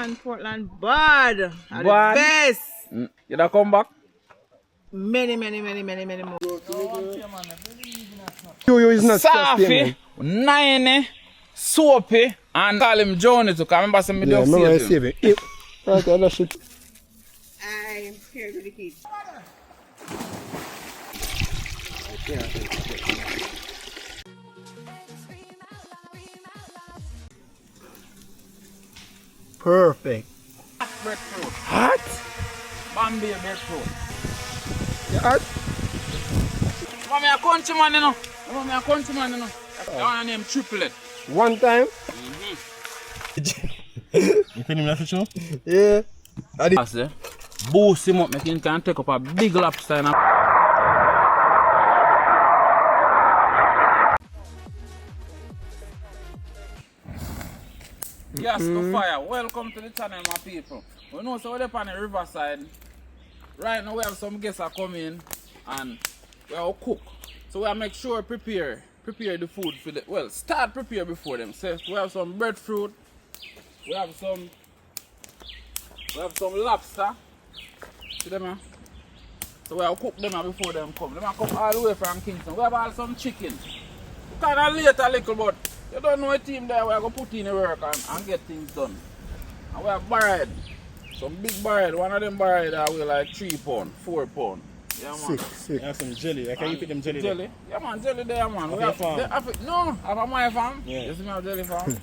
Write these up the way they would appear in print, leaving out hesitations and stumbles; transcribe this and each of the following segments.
And Portland bad. Are Bad. the best. You don't come back? Many more. You is not Safi, Nine, Soapy, and call him Johnny to come. Remember some yeah, video save him. Yep. Right, that shit. I'm scared of the kids. Perfect. breadfruit. Hot? Bambi breadfruit. You hot? Mommy a countryman, you know. Mommy a countryman, you know. I want to name Triplet. One time? You feeling that for sure? Yeah. I say, boost him up, make him can take up a big lobster and a... Yes, to fire. Welcome to the channel, my people. We know so we're up on the Riverside. Right now we have some guests are coming and we will cook. So we make sure prepare the food for the start prepare before them. So we have some breadfruit, we have some lobster. See them, so we will cook them before them come. They come all the way from Kingston. We have also some chicken. We kind of late a little, but you don't know a team there. We are going to put in the work and get things done. And we have bread. Some big bread. One of them bread that weigh like 3 pounds, 4 pounds. Yeah, man. Six. You have some jelly. Can you put them jelly there? Jelly? Yeah, man, jelly there, man. Have your farm? No, I have my farm. Yeah. You see me have jelly farm?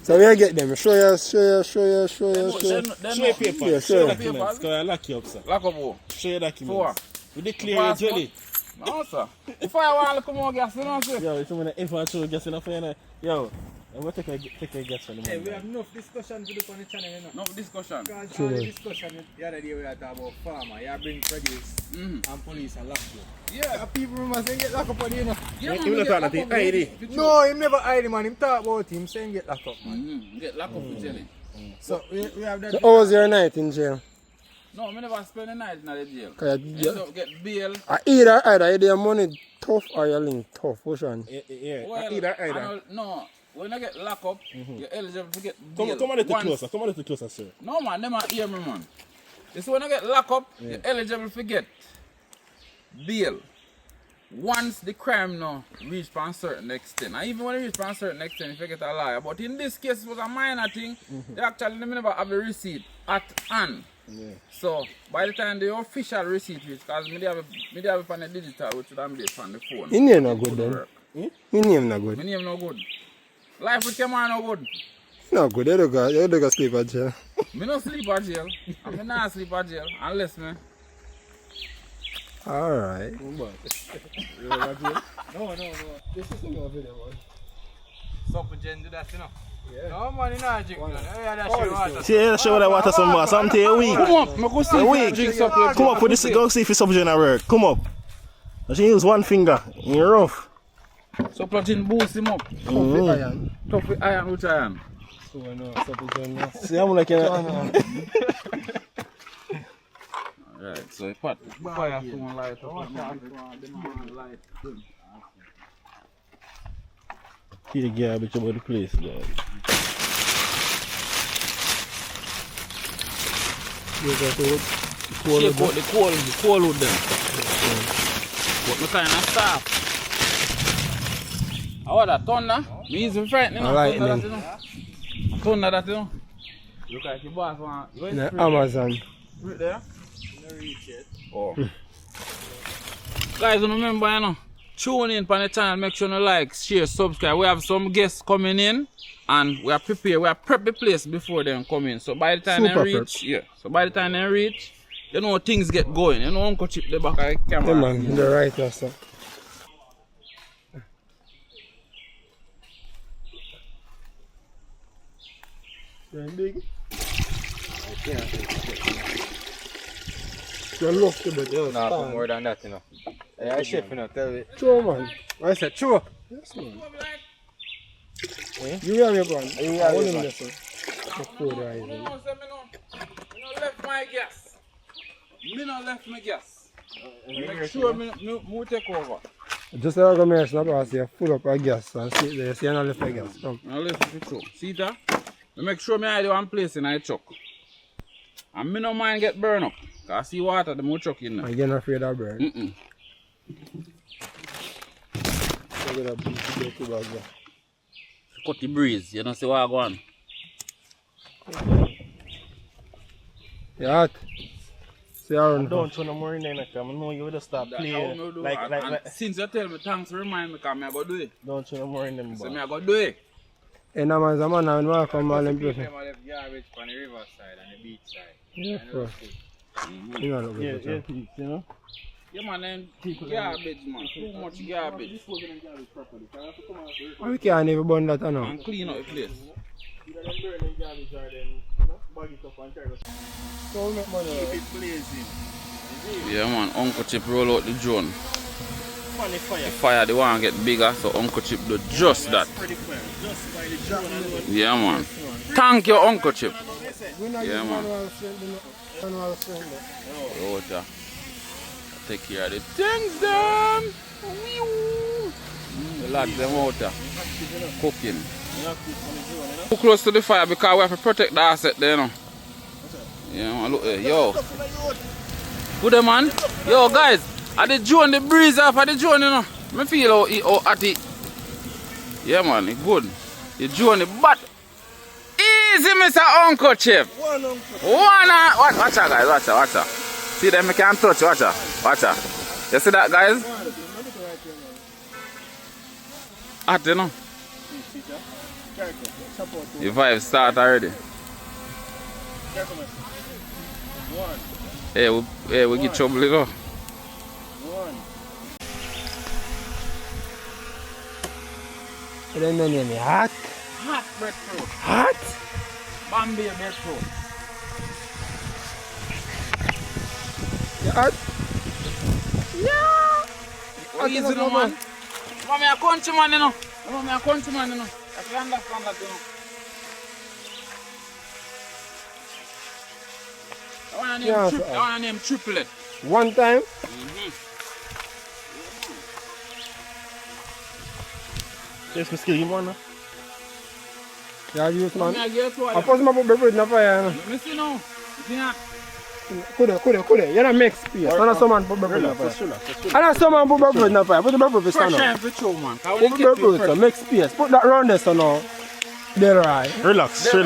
So where you get them? Show you. Then Show your paper. Yeah, Show your sure. documents. Because I lock you up, sir. Lock up, oh. Show your For documents. what? We declare your jelly. No, sir. If I want to come on gas, you know what I'm saying? Yo, if someone influential gas enough for you, yo, I'm going to take a gas from the Hey, we man. have enough discussion to do on the channel, you know. No discussion. Because all the discussion the other day we had about farmer, you bring produce and police and lock you. Yeah. And people remember saying get locked up on you know. Yeah, man, You we not get talking lock to up, ID. No, him never hide man, him talk about him saying get locked up man. Get lock up with jelly. So we have that. So how was your night in jail? No, I never spend the night in the jail. Cause End up get bail. either your money tough or your link tough. Which one? Yeah, Well, either. no, when I get locked up, you're eligible to get Come bail. a little Once- closer. Come a little closer, sir. No, man, them are hear me, man. It's when I get locked up, you're eligible to get bail. Once the crime now reach a certain extent. And even when it reach a certain extent, if you get a liar. But in this case, it was a minor thing. They actually never have a receipt at hand. Yeah. So, by the time the official receipt reach, because me have it on the digital, which would have it on the phone. Your name not good then. Your name not My good. name no good. Life with Kemar no good. No good. You don't go sleep at jail. Me no sleep at jail. And me not sleep at jail unless me. Alright. No. This is no video man. Supper gen do that, you know. Yeah. No man, you know drink none. Yeah, that shit water. See, show that water some more. Something a week. Come on, me go see A if week. you drink something. Come up with this. Go see if it's subject at work. Come up. I should use one finger. You're rough. So plug in boost him up. Tough with iron, which iron? So no, supper gen no. See, I'm like, Right, so you put fire to one light up. Keep the garbage about the place, guys. Shake out the coal with them. But me kind of stop. How that thunder? Me is frightening. Alright, Thunder man. that, you know. Thunder that, you know. Look like your boss want. In the Amazon. Right there? Oh. Guys, remember, you know, tune in on the channel, make sure you like, share, subscribe. We have some guests coming in and we are prepared. We are prep the place before them come in. So by the time Super they reach, you know things get going. You know, Uncle Chip the back of the camera. Yeah man, the right also. Big. You love to but you No, for more than that, you know. Yeah, chef, you know, tell me. true man. I said, true. Yes man. You have your gun. You have your gun. The food rising. Me no left my gas. Me no left my gas. Make sure me take over. Just like a mess, no boss, you full up of gas and sit there, see you not left the gas. Come. I left it too. See that? I make sure me hide one place in a truck. And me no mind get burned up. Cause I see water, the more truck in there. And you're not afraid of burn. Mm-mm. Cut the breeze, you don't see what I go on. Yeah. See around. Don't show no more in there, I know you would have stopped playing. Like, since you tell me thanks to remind me, because I go do it. Don't show no more in them. So I go do it. And a man's a man and walk from all them places. Them left garbage on the riverside and the beach side. Yeah, bro. You know what Yeah, you know? Yeah, man, then garbage, man. Too much garbage. We can't even burn that now. And clean up the place. Yeah, man, Uncle Chip roll out the drone. The fire, they want to get bigger, so Uncle Chip do just that. Yeah, man. Thank you, Uncle Chip. Yeah, man. Water. Take care of the things, them. The lads, them water. Cooking. Too close to the fire because we have to protect the asset there, you know. Yeah, man, look there. Yo. Good, man. Yo, guys. I the drone, the breeze off of the drone, you know. I feel how at it. Yeah, man, it's good. The drone, but easy, Mr. Uncle Chip. Watch out, guys. Watch out. See them, I can't touch. Watch out. You see that, guys? Hot, you know. The vibe start already. Hey, we get trouble, you know. It ain't no name. Hot. Hot breadfruit. Hot? Bombay breadfruit. Hot? Yeah. Easy, no, man. Mommy, a countryman, you know. Mommy, a countryman, you know. I can understand that, you know. I want to name triplet. One time? Yes, we skill him one now. Yeah, you man. I guess what? I first my put breadfruit in the fire. Let me see now. See now. Could you don't make space. I know someone put breadfruit in the fire. I know someone put breadfruit in the fire. Put the breadfruit Fresh stand time up. for show, man. Put the breadfruit, so make space. Put that round there so now. There, right. Relax. You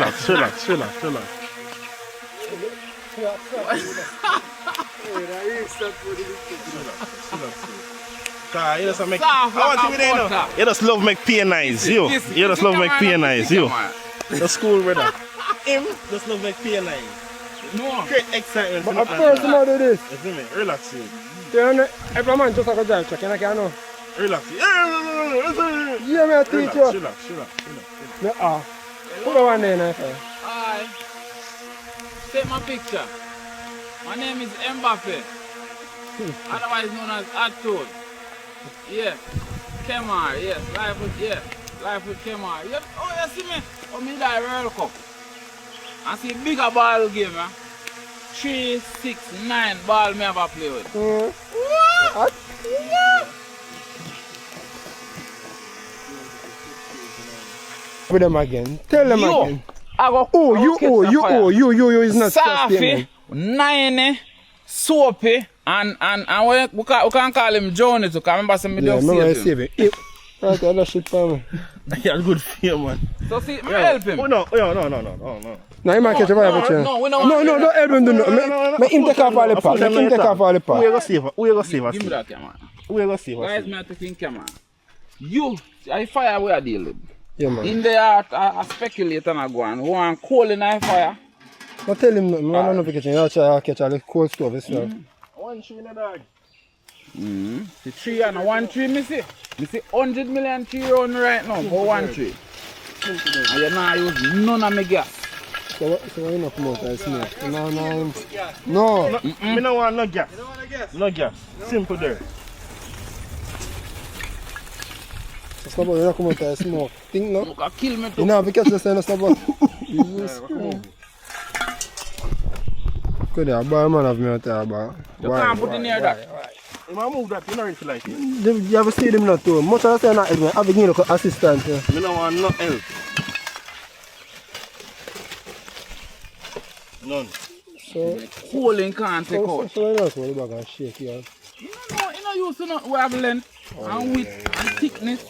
just make. I want to be there now. You just love make pain nice, you. You just love make pain nice, you. That's cool, brother. Him just love make pain nice. No. Great excitement. But at first, you know do this. You feel me? Relax, you. Every man just like a drive truck, and I can't know. Relax. Yeah, me a teacher. Relax. Put the one there now. Hi. Take my picture. My name is Mbappe. Otherwise known as Attoad. Yeah. Kemar, yes. Life with Kemar. Yep. Oh, you see me? Oh, me die World Cup. I see bigger ball game, man. 3, 6, 9 ball me ever play with. What? With them again. Tell them again. I go. You is not Safi, 9, Soapy, and we can call him Johnny to come. Remember some yeah, save him. Okay, that shit for me. That's good for you, man. So see, me help him. Oh, no. No, he might catch a fire with you. No, don't help him do nothing. Make him take off all the part. Make him take off all the part. Who you gonna save us? Give me that camera. Who you gonna save us? Guys, me are taking camera. You, I fire where I deal with. Yeah, man. In there, I speculate and I go and one coal in the fire. Don't tell him nothing. I don't know if he catch him. I'll try to catch all the cold stuff yourself. One tree in the dog. The tree and 1 tree, me see 100 million tree around right now for 1 tree. And you not use none of my gas. So why you not come out and smoke? No. Me no want no gas. No gas. Simple there. Stop out, you not come out and smoke. Think no? You can kill me too. You know, if you catch the sign, stop out. Good, a bar man have me out there, bar. You can't put in near that. If I move that, you don't really like it. You have to see them not too. Much of the time, I have to give you assistance. Me no want no help. None. So, Cooling can't take out. so what else will the bag and shake here? You know, used to not have length and width and thickness.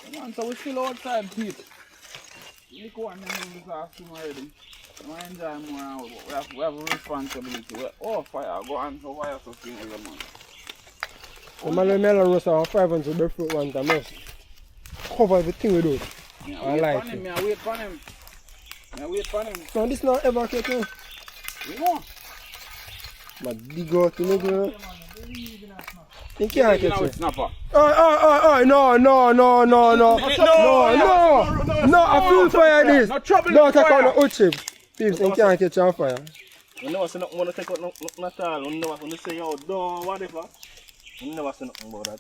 Come on, so we still outside, people. Look one them in this afternoon already. I enjoy more. We have a responsibility. Oh, fire, go on so fire so soon, man. The man will melon roast our 500 breadfruit one time. Must cover everything we do. Yeah, I like it. I wait for him. I wait for him. So this not ever catch you. You know? But dig out the nigga. You can't catch it. Snapper. Oh, no, I feel fire this. No trouble. No, take out the hot chip. Peeps, you can't catch on fire. You never say nothing want to take out nothing at all. You never want to say, yo, don't, whatever. You never say nothing about that.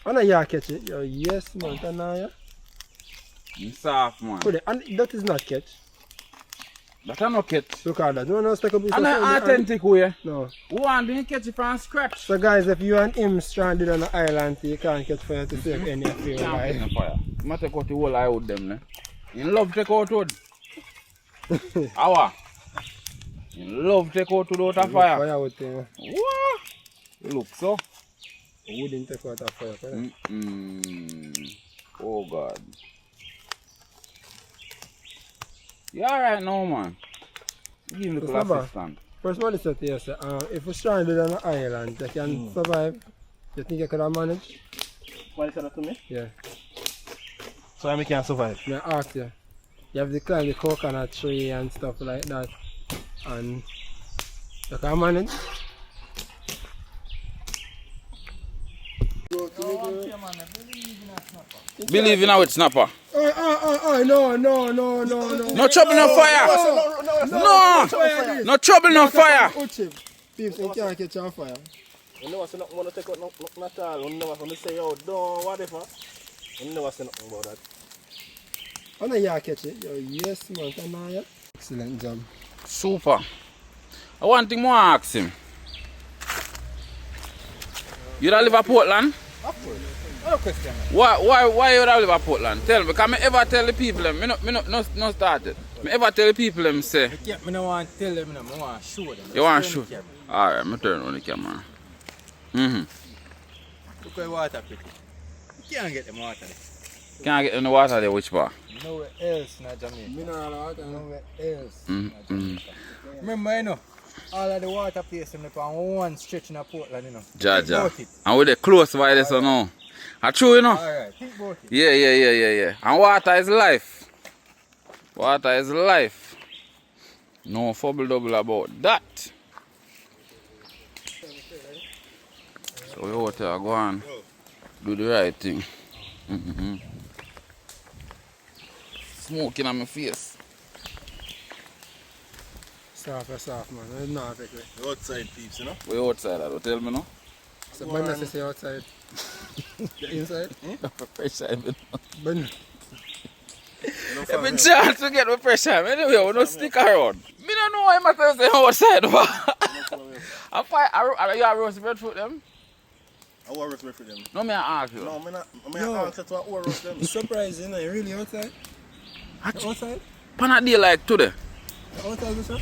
I know you catch it. Yo, yes, man. Tanaya. It's soft, man. And that is not catch. That is not catch. Look at that. No one take a piece And of an authentic way. No. One didn't catch it from scratch. So guys, if you and him stranded on an island, you can't catch fire to save any of your life. Fire. I take out the whole eye with them. In love take out wood. Awa. In love take out wood out of fire. Fire with him. What? Look so. Wouldn't take out of fire. Oh God. You alright now, man? Give me the assistant. First one is that yes, if you're stranded on an island, you can survive. You think you could have managed? Why you say that to me? Yeah. So I can't survive. I ask you. You have to climb the coconut tree and stuff like that. And you can manage. Believe in our snapper. No. No trouble, no fire. No trouble, no fire. Peeps, you can't catch on fire. You never say nothing want to take out nothing at all. You never want to say, yo, don't, whatever. You never say nothing about that. I know you catch it. Yo, yes, man. Tanaya. Excellent job. Super. I want thing more ask him. You don't live at Portland? Of course. No question. Why you don't live at Portland? Tell me, because I ever tell the people them, no started. I ever tell the people them say. I don't want to tell them, I want to show them. You want to show? Alright, I turn on the camera. Look at the water pretty. You can't get them water there. Can't get in the water there, which part? Nowhere else in Jamaica. Mineral water. Nowhere else. Remember, you know, all of the water places on one stretch in Portland, you know. Jaja. And we're close by this, or no? I true, you know? Alright, think about it. Yeah. And water is life. Water is life. No fubble double about that. So we out here go on, do the right thing. Smoking on my face. Soft, man. It's not affect it. The outside peeps, you know? We outside, don't tell me no? So, when I say outside, the inside? Pressure, When? every chance to get my pressure, anyway, we don't stick around. Me don't know why I'm say outside. I'm fine. You have roast breadfruit them? I want to roast for them. No, me I ask you. No, I'm not answer to what roast them. It's surprising, you really outside? Outside? Pan a day like today. Outside, sir?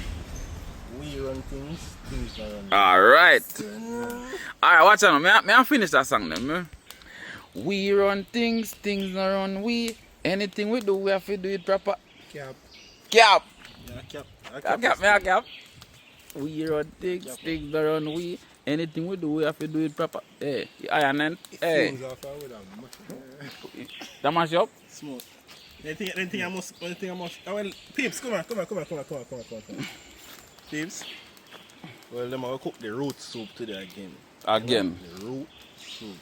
We run things are run. Alright, watch out now. May I finish that song then, man? We run things don't run we. Anything we do, we have to do it proper. Cap. Cap. Yeah, Cap. We run things don't run we. Anything we do, we have to do it proper. Hey, iron and hey. That mash up? Smooth. Anything I must. Well, peeps, come on. Peeps. Well, them will cook the root soup today again. The root soup.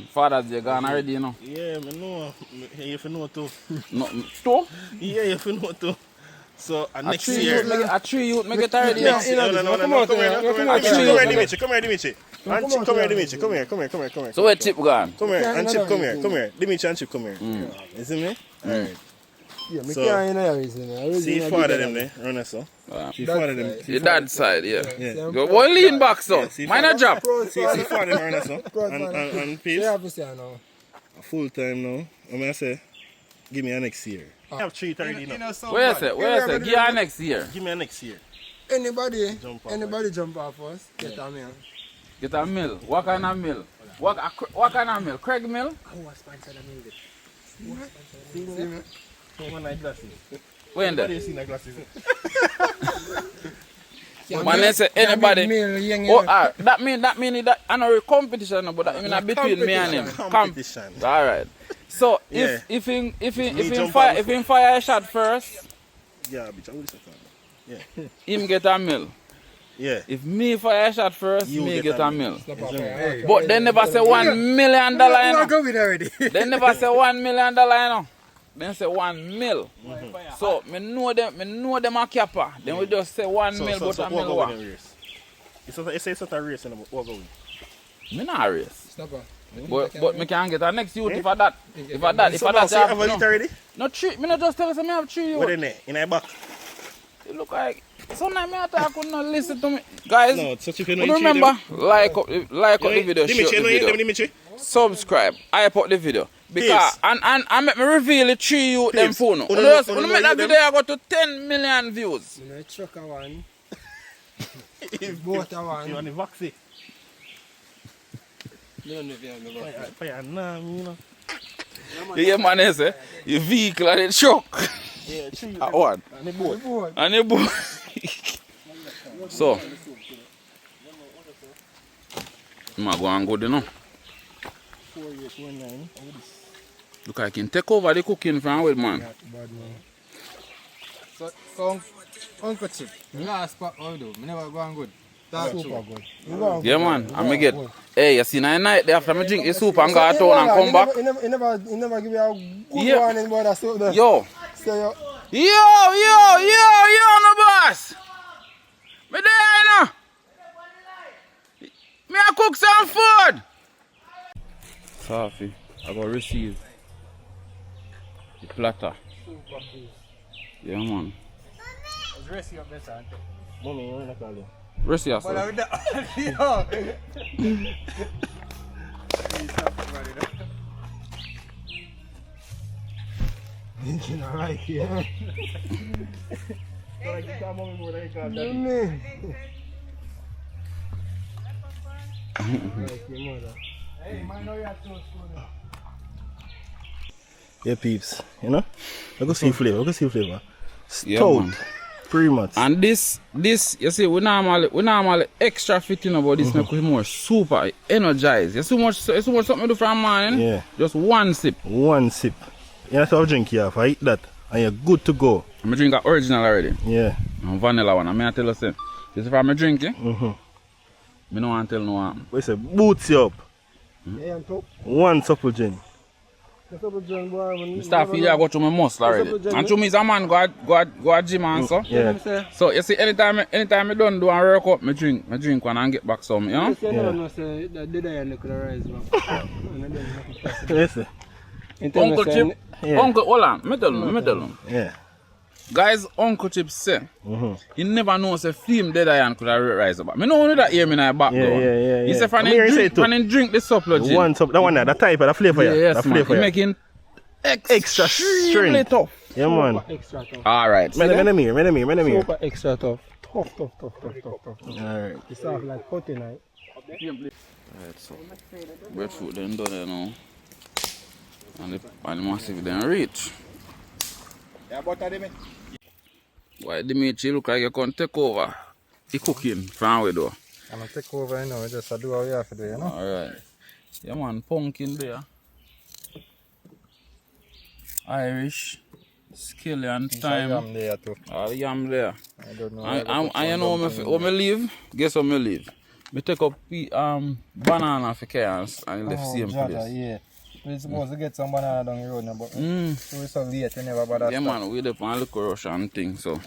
Father's Day gone already, you know. Yeah, I know. If you know too. No, too? Yeah, if you know too. So next A year. tree youth make it already. No. Come here, Dimitri. Come here. So where Chip gone? Come here, and Chip, come here. Dimitri and Chip, come here. You see me? Alright. Yeah, me So, can't in reason. see father them there, run us so. See father them. Your dad's side, yeah. Yeah. Go boy lean back so. Yeah, see Mind a drop. See father them run us so. And peace. Yeah, obviously I know. Full time now. I'm gonna say, give me a next year. I have treat already now. Where is it? Where is it? Give her next year. Give me a next year. Anybody Jump jump off us, get a meal. Get a mill. What kind of mill? What kind of mill? Craig mill? Who was sponsored a meal? See me? Come on, my glasses. When What do there? you see my glasses? Man, they say anybody. Meal, young, Oh, that mean that I know a competition, but that mean between me and him. Competition. All right. So Yeah. if Me he jump off. fire a shot first, Yeah, bitch. I will say yeah. him get a mill. Yeah. If me fire a shot first, You me get get a a mill. Hey. But they never say $1 million, you know. Go with already. They never say $1 million, you know. They say 1 mil. So me know them a capper. Then we just say 1 mil, but a mil what? It's not a race anymore. What going? Me not race. Stop her. But me can get a next youth if I that. If I that So you have a no. eat already? No treat, me not just tell us me have 3 What youth. in there? In my back? It look like sometimes me attack could not listen to me. Guys, No, so if you know you you remember, like up the video, share the video. Dimitri. Subscribe, I put the video. Because and make me reveal the 3 youth them Peace. phone. Who When don't make that know video I go to 10 million views. You know, truck a one. Boat a one. You want the vaccine? You don't know if you have the boat. Fire, nah, you know. You hear man say, your vehicle and the truck. Yeah, true. At what? And the boat. And the boat. So, I'm going good, you know. 4 years, 1 9. Look, I can take over the cooking from with man. Bad man. So Uncle Chip, last spot how do? Me never go on good. That's super good. You go on Yeah, man. And me get, hey, you see, night there after me drink the soup and go So, to town and come back. He never give you a good Yeah. warning about that soup there. Yo, So you, yo, no boss. Me there, you know. Me a cook some food. Coffee. I go receive the platter. Yeah, man. Dress you up better, auntie. Mommy, you want to call you? Rest But yourself. with that, yo. you know, like, yeah. Like you call mommy more than you call daddy. Me. Like your mother. Hey, man, know you have to school. Yeah, peeps. You know? Look at see flavor. Yeah, Stout. man. Pretty much. And this, you see, we normally extra fitting about this make we more super energized. You see so much something to do from morning. Yeah. Just one sip. One sip. You have to have a drink here. If I eat that, and you're good to go. I'm drink the original already. Yeah. And vanilla one. I mean I tell you say, this is if I'm drinking. Me no want to tell no one. We say boots you up. Yeah, and top. One supple gin. The top of John boy. I start feeling I go to my muscle already. And to me is a man go a gym and so. Yeah. So you see anytime I done do and work up, me drink one and get back some, you know? You never know, say, that did I look at the rise, man. Listen. Uncle Chip, Yeah. Uncle, hold on, me tell him. Yeah. Guys, Uncle Chip say, he never know say film dead iron could have rise up. Me know that hear me in the back door. Yeah. He say, I'm hearing say it too. when he drink the supplement gin. One that one there, that type of the flavor. Yes, that man. He flavor. making Extra extremely strength. tough. Yeah, man. Extra tough. Alright. Me Super extra tough. Tough. Alright. It's soft like cutting, right? Alright, so breadfruit then done there now. And the massive then reach. Yeah, butter them in. Why Dimitri look like you can take over the cooking from where though. I'm gonna take over, you know, just do what we have to do, you know. Alright. Yeah man, pumpkin there. Irish, scallion, thyme. Yam there too. All the yam there. I don't know. And you know when me leave, guess when me leave? Me take up banana for chaos and left same place. Yeah. We're supposed to get some banana down the road now, but we're so late, you never bother. Yeah man, we there on little rush and thing, so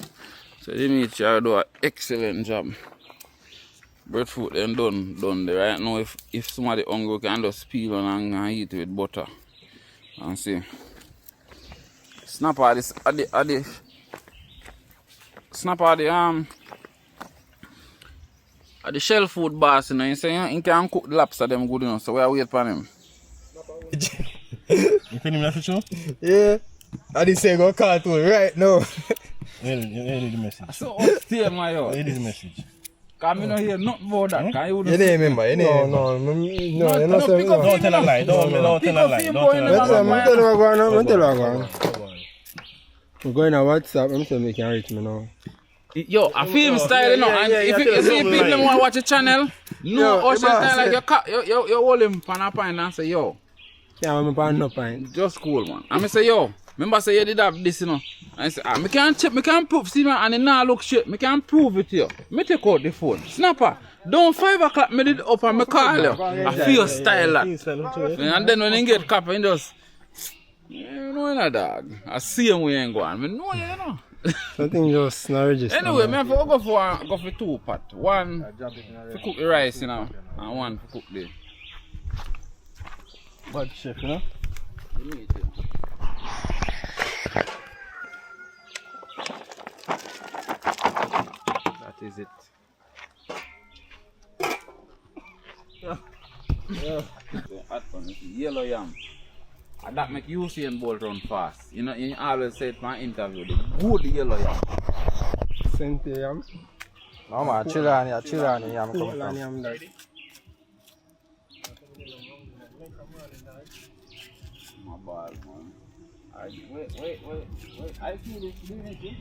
they meet you do an excellent job. Breadfruit then done there. Right now if somebody hungry can just peel on and eat it with butter. And see. Snap at this at the shell food boss, you know, you say you can cook the lobster them good enough, so we are wait for him. You think him not for sure? Yeah. I didn't say go call to it right now. Read the message. So upstairs, my yo. Read the message. Cause me not hear nothing about that. Cause you You didn't remember, you didn't remember. No, you're not no, saying pick up no. Don't tell a lie. Don't tell a lie. Don't tell a lie. I'm telling you what going on. I'm telling you what going on. I'm going on WhatsApp. I'm saying you can reach me now. Yo, I feel him style, you know. And if you see people them want to watch a channel, no ocean style like you hold him pan a pint and say, yo, Can't have me pan no pint. just cool, man. And I say, yo, remember say you did have this, you know. And I say, me can't check, me can't prove, see man, and it now look shit, me can't prove it to you. Me take out the phone. Snapper, down 5 o'clock, me did up and me call you. I feel style that. And then when you get copy, you just, you know, you know, dog. I see him when you ain't going. I know you, you know. Something just not registered. Anyway, me have to go for 2 pot. One to cook the rice, you know, and one to cook the Bad chef, you know? meat. You know. That is it. So hot one, it's yellow yam. And that make you see and bolt run fast. You know, you always say it in my interview, the good yellow yam. Sente yam. No man, chill on yam come Cool from. yam that. My bad, man. Wait. I feel it doing it, eh?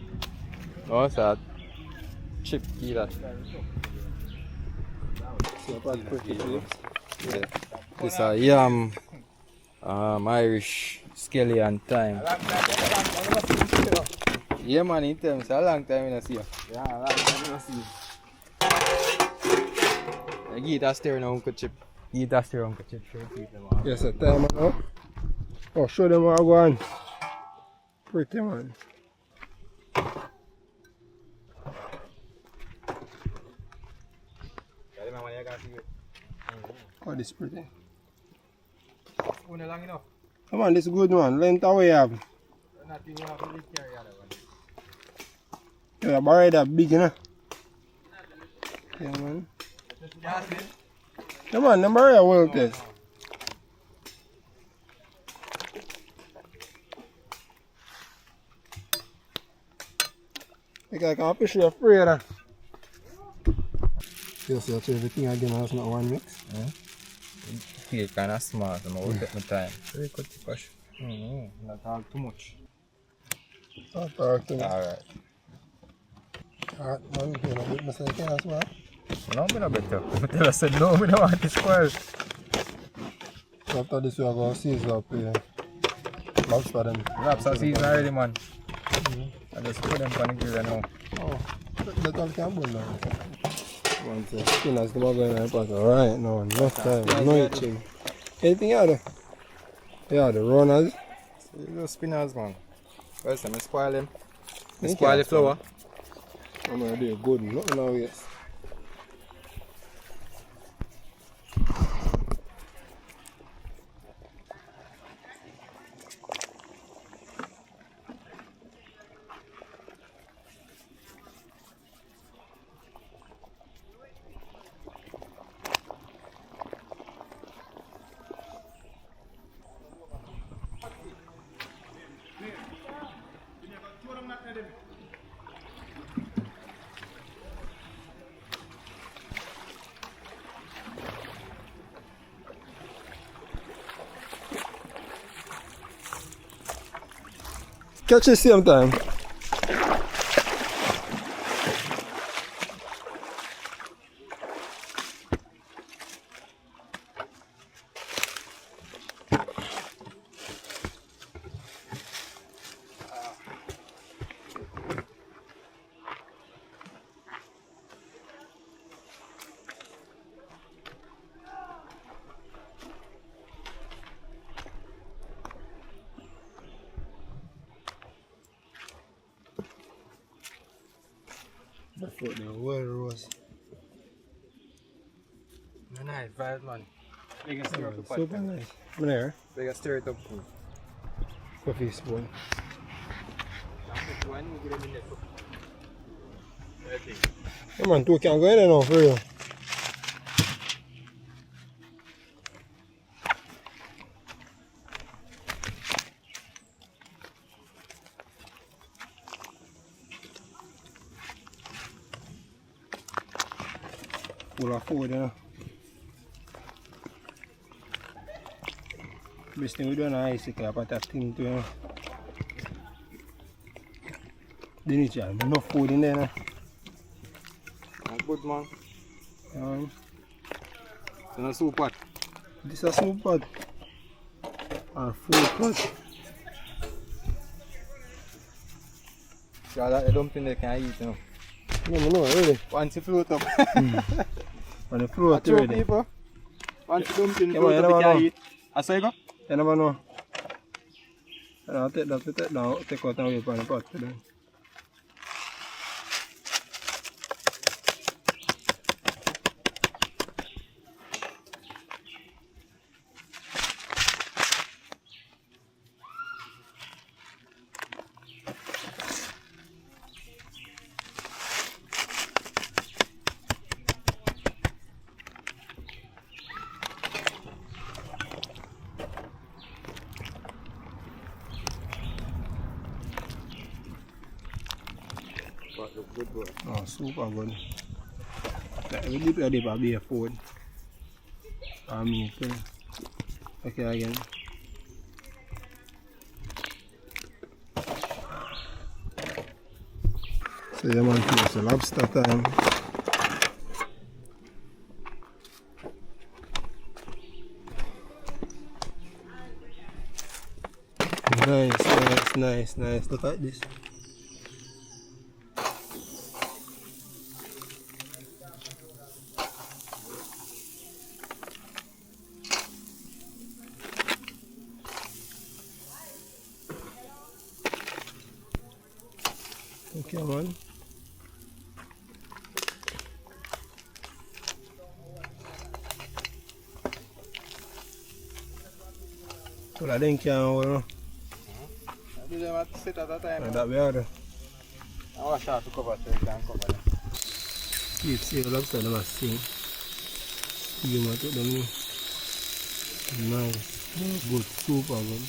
No, it's a chip key that. Yeah. This a yam, Irish scallion thyme. Yeah man, in terms, it's a long time I see you. Yeah, that's what I see. I give it a stir now, Uncle Chip. Give it a stir, Uncle Chip. Yes, a time now. Oh, show them how I go on. Pretty man. Oh, this pretty. Spoon long enough. Come on, this is good one. Length away have. Not even have to carry the other one. Yeah, bury that big, you know. Yeah, man. Come on, the bury a well test. I can't fish you free of that. Yes, you have everything again, that's not one mix. Feel kind of smart, so I will take my time. Very good to push. Not talk too much. Not talk to me. Alright. Alright, man, you know, make myself kind of smart. No, I'm not better. I tell us no, I don't want to spoil. So after this, we are going to season up here. Lobster them. Lobster season already, man. I just put them on the grill now. Oh, that one can burn now. One second. Spinners, come on, going to right now. Enough time. No itching. Anything out there? Yeah, the runners. Those spinners, man. First time I spoil them. I Thank spoil you. the flour. I'm going to do good. Nothing now, yes. Catch you same time. Breadfruit now, well rose. Nice, vibes, man. They can stir up the pot. Super nice. I'm there. They can stir it up. Coffee spoon. Come on, two can go in there now for you. full of food, you know. Best thing we do on ice, you can put that thing to, you know. Then you have enough food in there, you know. Good man. Um, It's a soup pot. this is a soup pot. Or food pot. Yeah, that dumpling they can eat, you know. No, really. Once you float up. When you float True ready. people. Once you dumpling Yeah, float man, up, you you never can know. eat. I say go. You never know. And I'll take that, take out and wait for the pot to them. Oh, super good. Like, we dip a dip a beer food. Meat too. Okay, again. So yeah man, it's a lobster time. Nice. Look at this. Okay man. So I think I do them at sit at a time. that we are. I wash out to cover so you can cover them. Keep seal lobster them must sing. You might take them in. Nice. Good, super good.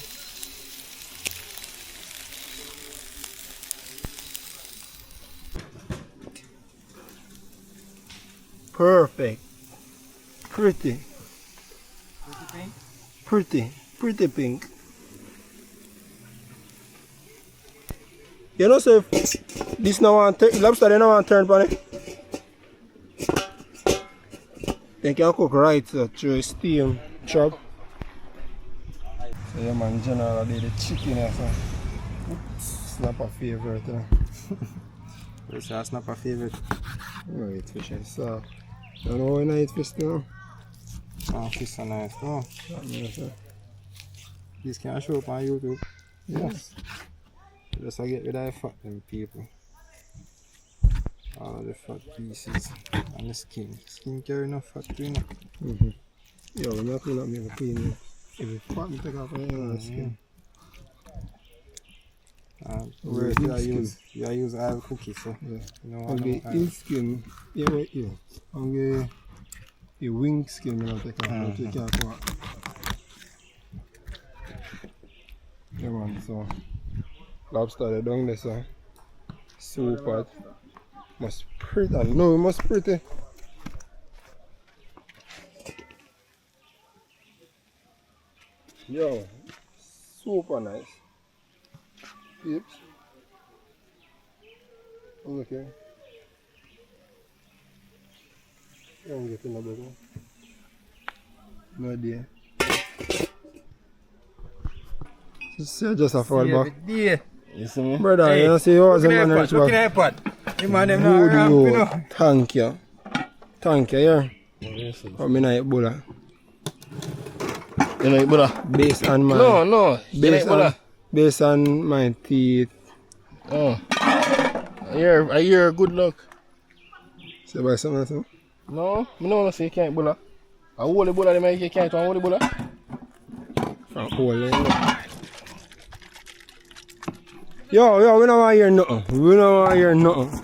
Perfect. Pretty. Pretty pink. You know, so if this now want lobster, they now want turn on it. They can cook right through steam chop. So yeah man, general did the chicken here, so snap a favorite. This is not a favorite. Oh, it's fish and soft. You know when I eat fish now? Oh, fish are nice. Oh, Yes, this can show up on YouTube. yes. Just I get rid of the fat them people. All the fat pieces and the skin. Skin carry enough fat too, you know. Yo, when I clean up, I clean it. If it's fat, I take off the skin. Where The you wing use oil cookie, so Yeah. you know On the in skin, yeah. On the wing skin, I take off. I take off. Yeah, man, so lobster, they down there, so super. Must pretty. No, it must pretty. Yo, super nice. Peeps. Okay. I'm getting a bit. No idea. Just a fall back. Yeah. You see me? Brother, Hey, you see what's Look the at man that rich pot. Look back? at that pot. You man them not Good ramp, you yo. know. Thank you. Thank you, yeah. How many night bulla? You know it, brother? Based on my No. You know it, brother? based on my teeth. Oh. I hear good luck. Say by something else. No, I don't say you can't bulla. I hold the bulla, they make you can't hold the bulla. From all Yo, we don't want to hear nothing. We don't want to hear nothing.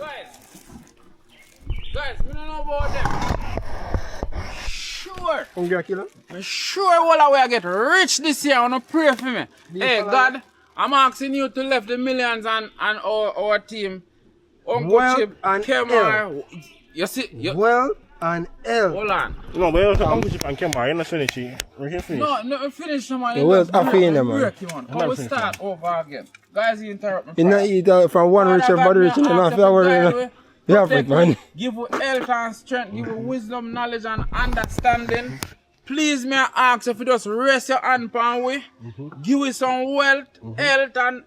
Guys, we don't know about them. Sure. Hungry killer? I'm sure all the way I get rich this year. I want to pray for me. Hey, God, I'm asking you to left the millions and our team. Uncle Well Chip, and Kemar. You see? Well and L. Hold on. No, but you have to uncle chip and camera. You're not finished. We can finish. No, finish no man. The world's happy in them, man. How we start over again? Guys, you interrupt me. You not eat from one rich and body rich and enough. You worry. You have it, man. Give you health and strength, give you wisdom, knowledge and understanding. Please may I ask if you just rest your hand upon we. Give you some wealth, health and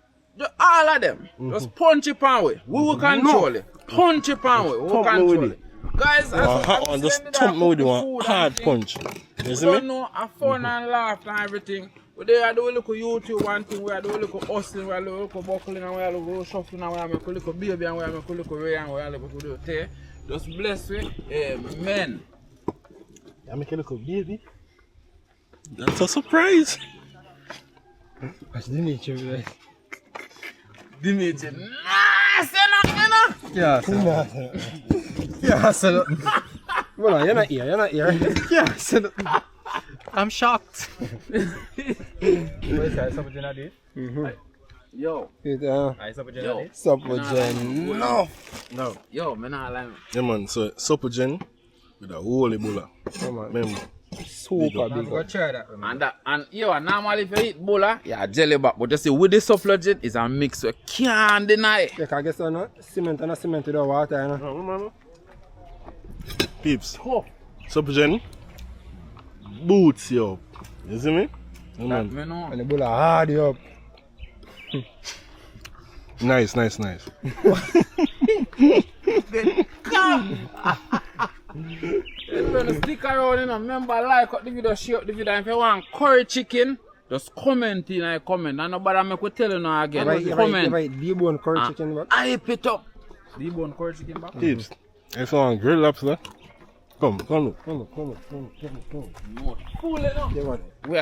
all of them. Just punch it upon we. We will control it. Punch it upon we. We will control it. Guys, I'm just thump me with one hard punch. You see me? don't know, have fun and laugh and everything. We there do a little YouTube one thing, we do a little hustling, we do a little buckling and we do a little shuffling and we make a little baby and we make a little ray and we do tea. Just bless me. Amen. I make a little baby. That's a surprise. That's the nature, man. Dimitri. Nah, say nothing, Yeah, sir. Yeah, sir. Well, you're not here. Yeah, sir. I'm shocked. Yo. Suppogen. No. Yo, man, I like Yeah, man. So, Suppogen with a holy bulla. Remember. Super big. Go try that, man. and normally if you eat bola, jelly back. But you see, with the supplement, it's a mix you can't deny. Yeah, I guess no cement and a cement without water, you know. No, man. Peeps. Suppogen boots you up. You see me? Yeah, man. Me know. And the bull are hard you up. Nice. You're gonna stick around, you know. Remember, like the video, share the video. If you want curry chicken, just comment in a comment. And nobody make we tell you now again. Comment. Right, debone curry chicken back. Hype it up. Debone curry chicken back. Peeps. If you want grill lobster, come. No, fool it up. Yeah, man. We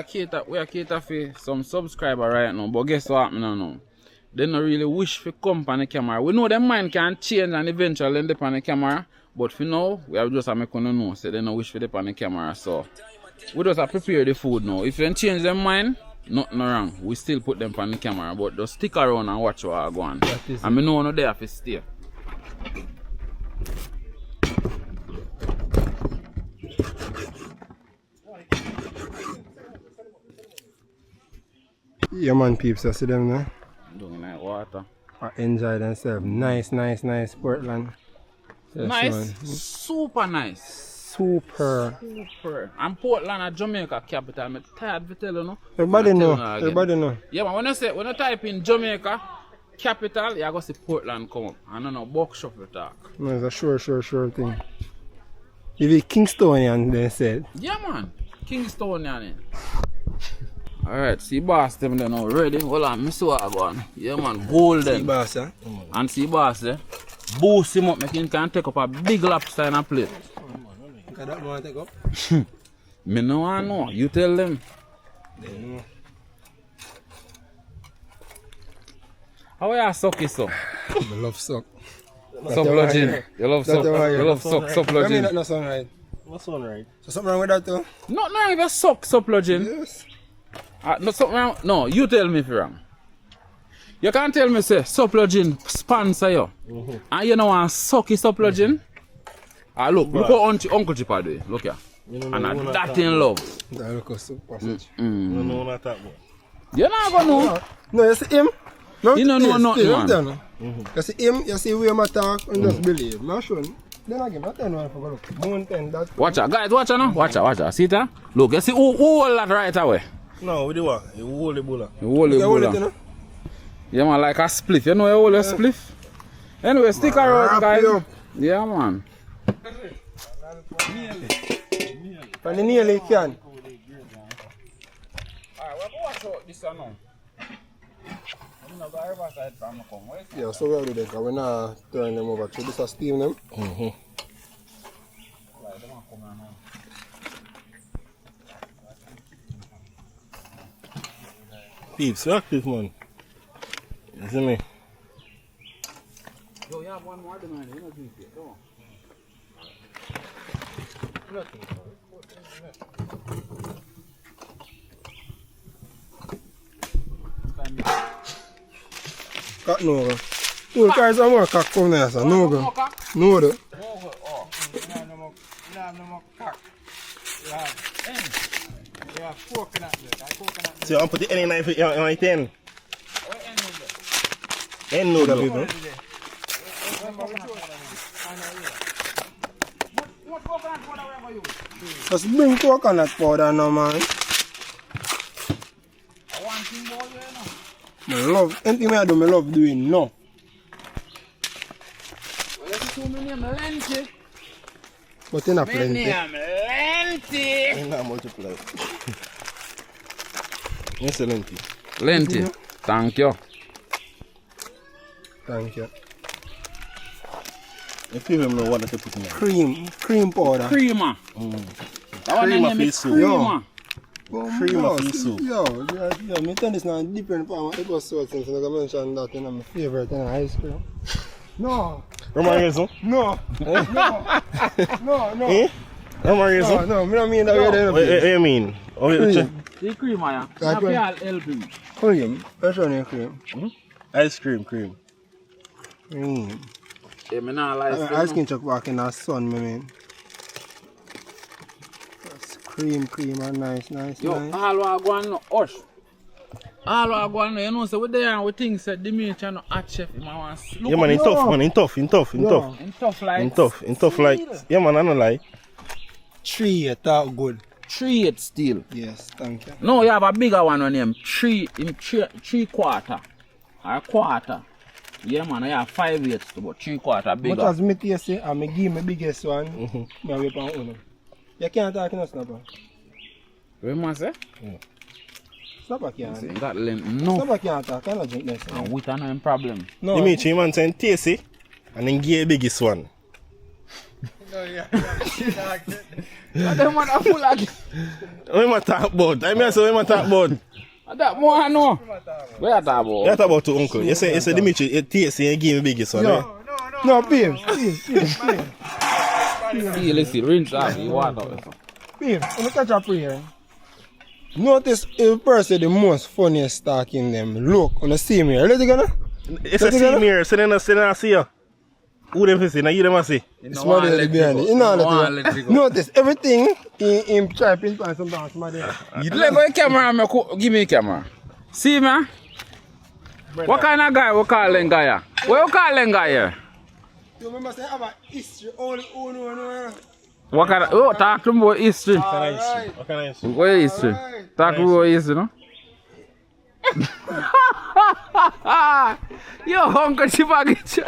are cater for some subscriber right now, but guess what happening now? They don't really wish for come on the camera. We know their mind can change and eventually end up on the camera, but for now, we have just make them know, so they don't wish for them on the camera. So we just have prepare the food now. If they change their mind, nothing wrong. We still put them on the camera, but just stick around and watch what I go on. And I know no there for stay. Yeah, man, peeps, I see them now. Doing like water. I enjoy themselves. Nice, Portland. Yes, Nice, man. super nice. Super. And Portland and Jamaica capital. I'm tired to tell you, no? Everybody I'm know. telling you again. Everybody know. Yeah, man, when you type in Jamaica capital, you're going to see Portland come up. I don't know, box shuffle talk. No, it's a sure thing. If it's Kingstonian, they said. Yeah, man. Kingstonian. Alright, see boss them there now. Ready? Hold on, me see what I go on. Yeah, man, golden. See boss, huh? And see boss there. Boost him up, make him can take up a big lobster in a plate. Can that man take up? Me no want know. You tell them. They know. How you suck it so? I love suck. Suplogin. You love suck. You love suck. I mean, Suplogin. that's not sound right. What's on right? So something wrong with that too? No, if you suck Suplogin. Yes. No, something wrong. No, you tell me if you're wrong. You can't tell me say Suplogin sponsor you. And you know want sucky Suplogin. Look how Uncle Chipper do it. Look here. And that in love. That look a super sausage. You know what that about. You're not gonna know. No, you see him? No, You don't know nothing, man. You see him, you see where I talk and just believe. I'm sure. Then again, I tell you for look. Mountain, that. Watch out, guys, watch out now. Watch out. See that? Look, you see who hold that right away? No, we do what? You hold the bulla. You hold it, You hold it, bulla. you know? Yeah, man, like a spliff. You know you hold a spliff? Anyway, stick around, wrap guys. it up. Yeah, man. From the nail you can. Alright, we'll go watch out this now. Yeah, so we'll do that. We're not turning them over. So this is steam them. Peeps, active man. You see me? Yo, you have one more than mine. You know, drink it. Go on. Cut no go. Oh, guys, I'm more cock from there, so no go. No do. have no more cock. You have coconut milk. Coconut milk. So I'm put the any knife on my 10. What end is it? End noodle. What coconut powder where you? Just bring coconut powder now, man. I want thing boy there now. I love, anything I do, I love doing no. Well, let's show me name Lenti. But in a My plenty. name Lenti. I'm not multiply. Excellent. Lenti. Thank you. Thank you. If you know what to put in there. Cream powder. Creamer. That one Creamer name is fish soup. Creamer. Cream of fish soup. Yo, me tell this now different from what it was so since I mentioned that my favorite ice cream. No. Romarism? No. No. Eh? Romarism? No, I don't mean that way. What you mean? Oh, The creamer, yeah. Like Happy I'll help him. Cream. That's only cream. ice cream, cream. Cream. Yeah, me not like Ice cream chuck back in the sun, me mean. That's cream, and nice. Yo, all what I go on, hush. All what I go on, you know, so we there and we think that Dimitri no hot chef, he might want to look Yeah, man, in tough, man. In tough. in tough like. In tough like. Yeah, man, I don't lie. 3 at that good. 3 8 still. Yes, thank you. No, you have a bigger one on him. 3 quarter. Or a quarter. Yeah, man, I have 5 8, but 3 quarter bigger. But as me taste it, and me give me biggest one, me whip on uno. You can't talk no snapper. What am I say? Snapper can't. That no. Snapper can't talk, I don't drink this. And with no problem. No. Dimitri, man, saying tasty, and then give the biggest one. No, yeah. I don't want to full again. What am I talk about? I mean, so what am I talk about? That more I know. What you talk about? You talk about to uncle. You say Dimitri, it tasty and give me biggest one, right? No, please. See, let's see, rinse out. You want that? Babe, when you catch a prayer, notice if person the most funniest talk in them. Look, on the same here. Let it go now. It's a see mirror, so then I see you. Who them see? Now you them see. Somebody else behind it. You know let it go. Notice everything in try print on sometimes somebody. Let go the camera and give me the camera. See, man? What kind of guy we call them guy? What you call them guy here? You remember say have a history only no. What kind of, oh, talk to me about history. What kind of history? What is history? Alright. Talk about history, no? Yo, Uncle Chipagich.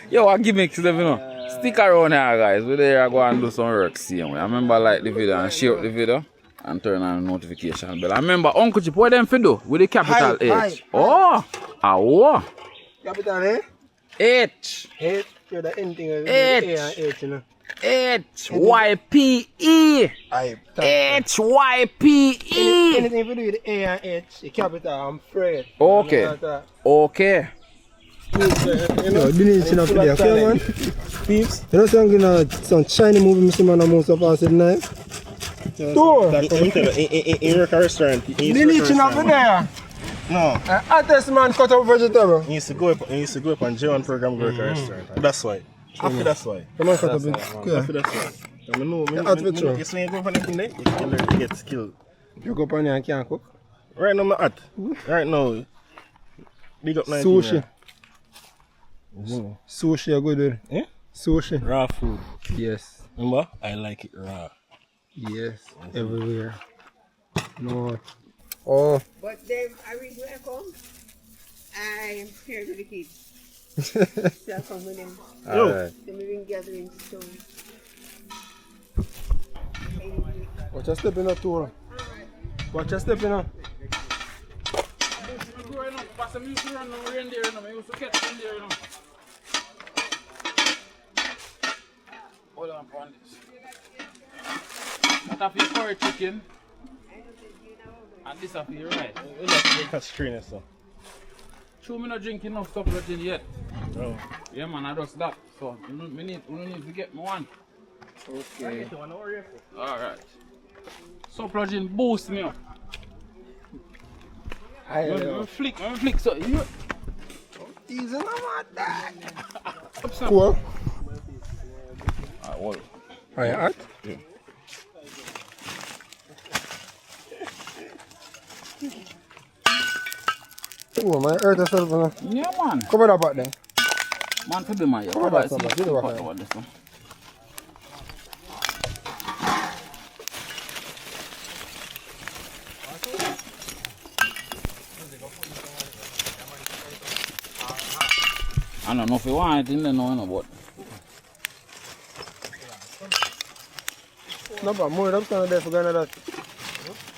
Yo, I give me to them, you know. Stick around here, guys. We're there go and do some work, see. I remember like the video and share up the video and turn on the notification bell. I remember Uncle Chip, what them for do with the capital H? Oh, what? Capital A? H. H. You're the anything with H. A and H, you know. H-Y-P-E. H-Y-P-E. Anything if you do with A and H, the capital, I'm afraid. Okay. Okay. Yo, didn't you know today, okay, man? Peeps? You know some shiny movie, Mr. Man, I'm also passing knife. Door! In your restaurant. Didn't you know there? No. Hottest man cut up vegetable. He used to go up on J1 program go to a restaurant. That's why. After that's why. Come on, cut up it. After that's why. I know, you say you go up on anything there, you can learn to get skilled. You go up on here and can't cook? Right now, I'm at. Right now, big up 19. Sushi. Sushi, are good, dude. Eh? Sushi. Raw food. Yes. Remember? I like it raw. Yes. Everywhere. No. Oh. But then I will do a come. I'm here with the kids. So I come with them. Alright. Then we been gathering stone. Watch your step in a tour. Watch your step in a. Hold on for this. That have your curry chicken. And this have your rice. We like to make a strainer, so. True, me not drink enough chocolate yet. Oh. Yeah, man, I just that. So, we need to get me one. Okay. Alright. So, plug-in boost me up. Let me flick, so you. Easy, no more that. Cool. Alright, hold. Are you hot? Yeah. Oh, my earth yourself, man. Yeah, man. Cover that back then. Man, to be my Cover that some back. Do the back. Cover this one. I don't know if you want it in there, no, but No, but more up there for Ghana that.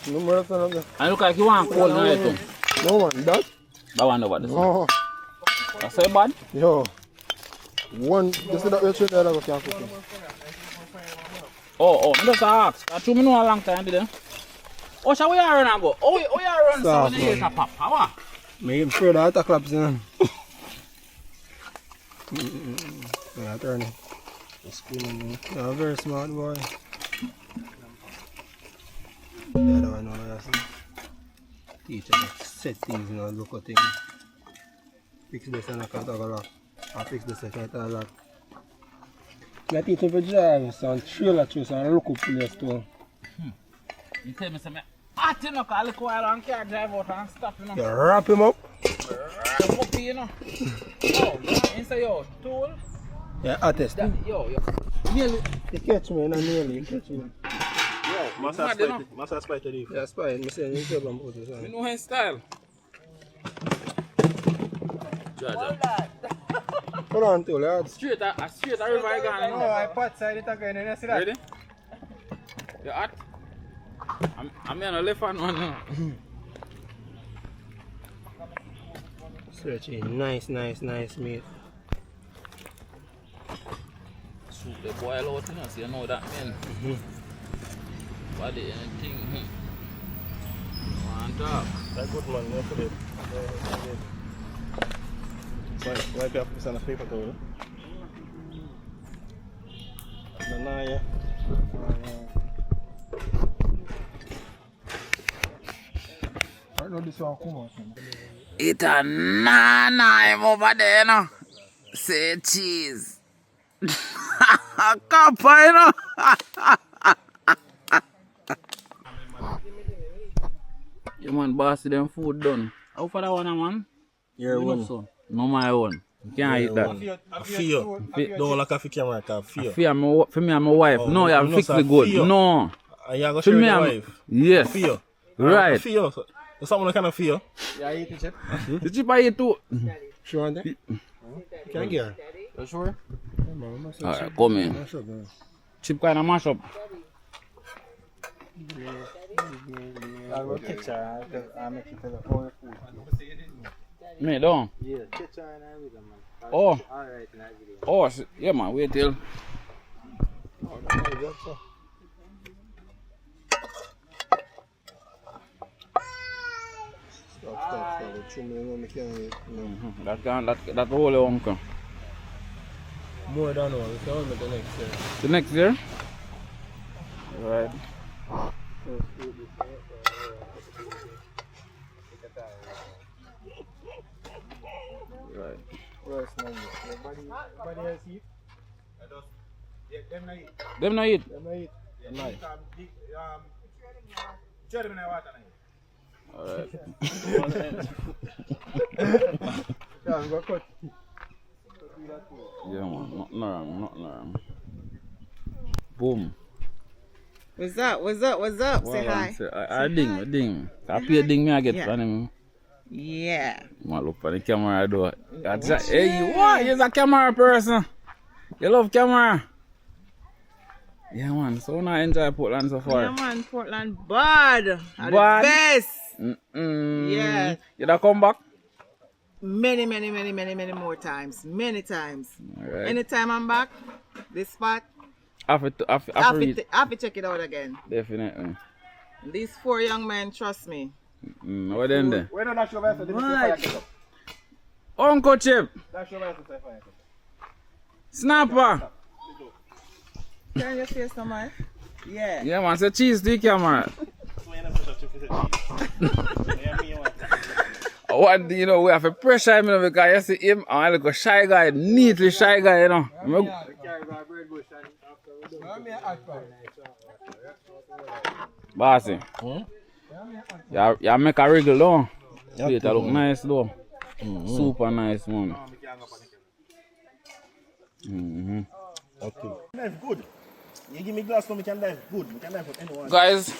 No more up there. I look like you want cold now, too. No man, that? That one over there. Oh, That's so bad? yo. One, just that we're there, I can't cook it. Oh, I just ask. I told me no a long time, did I? Oh, shall we run and go? Oh, we are run Stop, so the pop. How? Make him further out the claps in. Yeah, turn it. Yeah, very smart boy. Yeah, that one over there. Teach us to set things in a look at things. Fix this and I can't have a lock. I fix this and I can't have a lock. I teach him to drive some trailer through some look up place too. You tell me something. I think I look while and can't drive out and stop, you know. You wrap him up. Wrap him up, you know. Oh, inside your tool. Yeah, I test him. Yo. Nearly. You catch me, not nearly, you catch me. Must have spited it. Yeah, spy. I'm saying you tell him put this You on. know his style. Hold on to lad. Straight a Riverside gone. No, I pot side it again and you see that. Ready? You hot? I'm on the left hand one now. Searching. Nice meat. Soup they boil out, you know, so you know that man. Body anything. On top. That's good, man. That's good. Wipe your face on the paper towel. Nah, yeah. I know this one come out. It's a nana over there, no? Say cheese. Kappa, you know? Yeah, man, boss, them food done. How for that one, man? Your You one. know so? No, my own. You can't eat that. I feel. Don't look at the camera, I feel. For me and my wife. Oh, no, you have no, fixed sir, the good. feel. No. And you go For share with me your and wife. yes. Feel. Right. Feel. There's someone that kind of feel. Yeah, I eat the chip. The chip I eat too. Sure on that? Can't get her. You sure? Alright, come in. Chip kind of mash up. I'll go catch her. I'll make it for the whole food. Me don't. Yeah, catch her and I with them, man. Oh. Alright, in that video. Oh, yeah, man. Wait till. Stop. That whole uncle. More than one. We can make the next year. The next year? Right. Right. Worse than you. Everybody else eat? Them not eat. Them not eat. Them not eat. Alright. Yeah, we got cut. Yeah, man. Nothing wrong. Boom. What's up? Say hi. I ding. I pay ding me I get from him. Yeah. Man, look for the camera though. Hey, you what? You're a camera person. You love camera. Yeah, man. So now enjoy Portland so far. Yeah, man, Portland bad. Are the Bad? best. Yeah. You da come back? Many more times. Many times. Alright. Anytime I'm back, this spot, I have to check it out again. Definitely. These 4 young men trust me. What then there? Where don't I show my What? Uncle Chip. That's your license, Snapper. Turn your face on my. Yeah. Yeah, man. Say cheese to the camera. What you know, we have a pressure him, you know, because you see him, I look a shy guy, neatly shy guy, you know. Bossy. You make a wriggle though. Plate look nice though. Super nice man. Okay. Knife good. You give me glass so we can knife good. We can knife with anyone. Guys,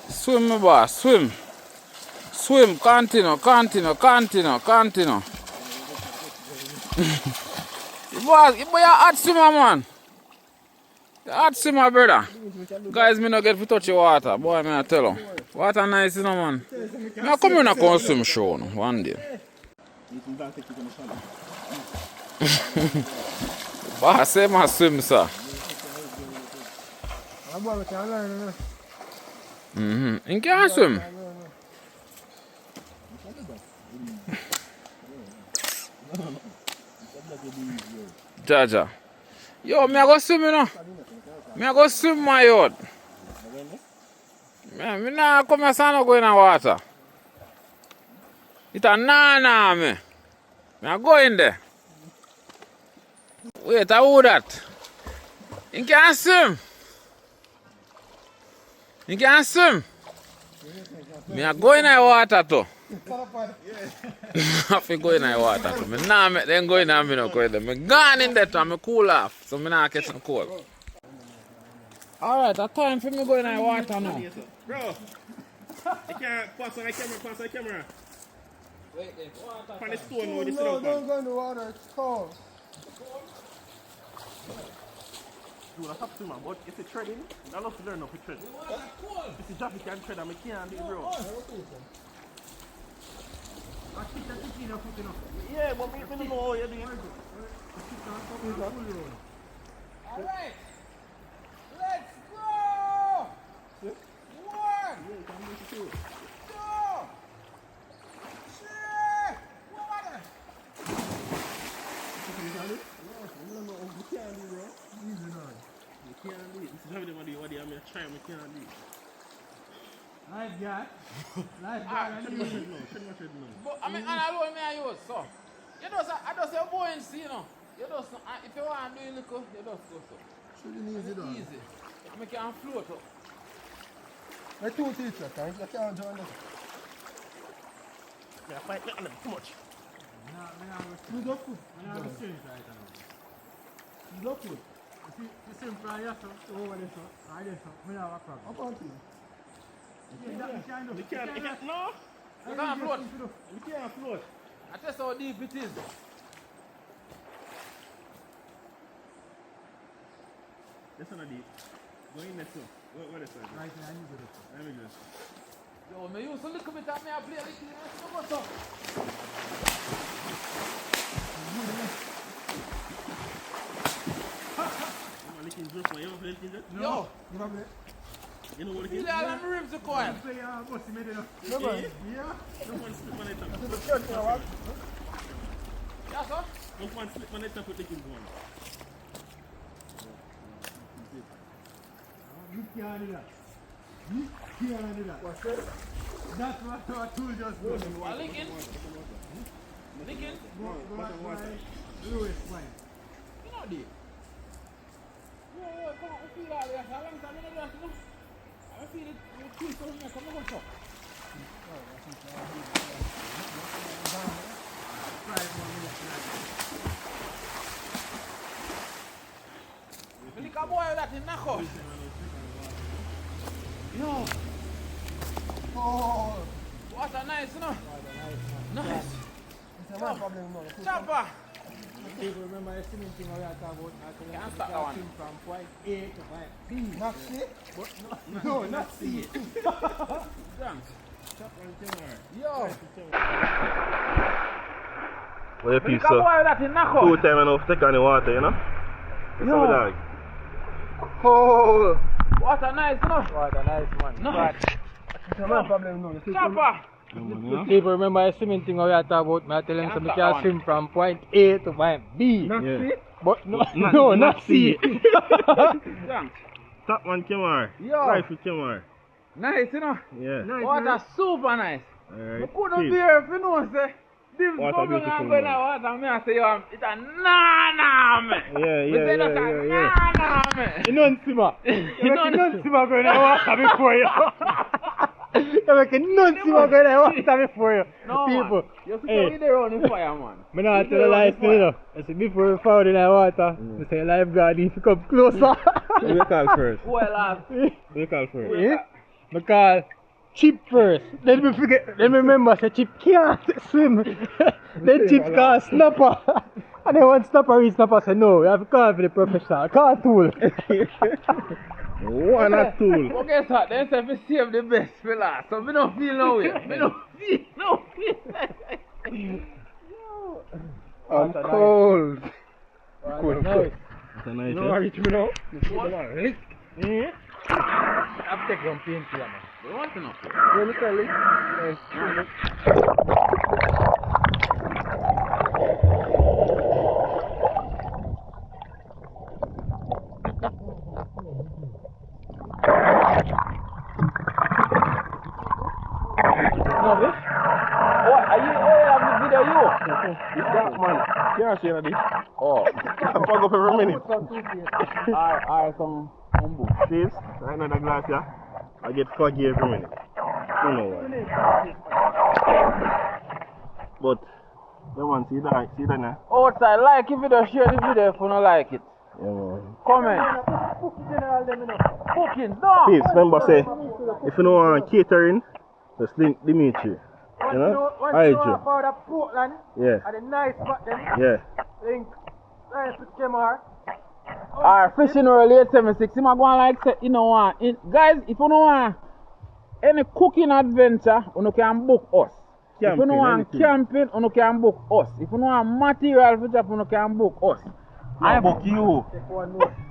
swim my boss, swim. Swim, continue. You boy a hot swimmer man. You hot swimmer brother. Guys, me no get to touch the water. Boy, me I tell you. Water nice you know man. Me come in a come swim show no, one day. Boss, say my swim sir. You can't swim. Jaja. Yo, me I go swim you know. Me I go swim my yard. Me nah come here so I no go in the water. It's a nah me. Me I go in there. Wait, who that? You can't swim. You can't swim. Me I go in the water too. I have to go in the water too. Me nah make them go in and me no go in there. Me gone in there too and me cool off. So me nah catch no cold. Alright, it's time for me go in the water now. Bro, you can't pass on the camera. Wait, water. Pan the stone now, this No, don't go in the water, it's cold. You have to man, but if you treading, I love to learn how to tread. If you drop it can tread and I can't do it, bro. Yeah, but me don't know how you're doing. Alright, let's go! 1, 2, 3, water! You can't do it. This is how they want to do it. I'm trying, we can't do it. Lifeguard. But I mean, and alone me and you, so. You just, I just say buoyancy, you know. You just, if you want to do it, you just go so. Shouldn't easy though. Easy. I mean, can float up. My two teachers, you can't join them. Yeah, fight on them too much. You go food. You have the same right now. You go food. You see the same fry over there, so. Right there, so. We have a problem. Up on you. You can't, no. You can't float. You can't float. I test how deep it is. That's not deep. Go in there, too. What is that? Right now, you go there. Let me just. Yo, me use a little bit of me, I play a little bit. Let's go, so. I'm licking drip for you. You licking drip? Yo, You have it? You know what it feel is? all them ribs are coil. Play what's the middle? Yeah. Don't want to slip on it up. Yeah, sir? Don't want to slip on it up with licking one. You can't do that. You can't do that. What's that? That's what our tool just goes. I licking. Licking. Go back Lewis, fine. You know deep. Yo, come on, we feel all this. How long time you know that, you know? I feel it. You feel something, come on, so. You lick a boy with that in Nako. Yo. Oh, Water nice, you know? Nice. it's a problem now. Chopper. People remember the swimming thing we are talking about. Can't stop that one. From point A to point B. Not C? No, not C. Thanks. Yo. What you You feel, lick a boy sir? with that in Nako. 2 times enough take on the water, you know? That's how we dog. Oh, Water nice, you know? what a nice man. Nice. It's a problem now. Chopper. People remember the swimming thing we are talking about. I tell them so we can swim from point A to point B. Not Yeah. C? But no, not C. Thanks. Top one camera. Yo. Rifle camera. Nice, you know? Yeah. Water super nice. Alright. I couldn't be here if you know, say. Dim, What a come beautiful and go in the man. water, me I say, it's a nah, man. Yeah, We yeah, say that's yeah, a yeah. nah, man. You know Sima. You make non-Sima go in the water before you. You make non-Sima go in the water before you. No, People. man. You sit with there on the fire, man. Me not tell a lie still, you know. I say before we fall in the water, I say lifeguard needs to come closer. Who you call first? Well, Who you call first? Yeah? I call Chip first. Then me forget. Then me remember say Chip can't swim. Then Chip call Snapper. And then one Snapper read Snapper say no, we have to call for the professional. Call tool. One or two. But guess what? They say we save the best for last. So we don't feel no way. We don't feel no way. I'm cold. Cold. Nice. That's a nice You know what reach me now? What? Lick. Yeah. I've taken one paint here, man. We want to know. Yeah, Mr. Lick. What? Are you have the video you? It's that man. Can't share this. Oh. I fuck up every minute. Alright, some book. This, right now the glass here, I get foggy every minute. You know why. But, the one, see that now? Outside, like if you don't share the video if you don't like it. Yeah, man. Comment. Cookings, no. Please, remember say, if you don't want catering, just link Dimitri. You know? I you. About Portland, Yeah, and the nice spot them, yeah. link, nice with Kemar. Alright, fishing early 876. You might go on like say, you know what? Guys, if you don't want any cooking adventure, you can book us. If you don't want camping, you can book us. If you don't want material for job, you can book us. I book you.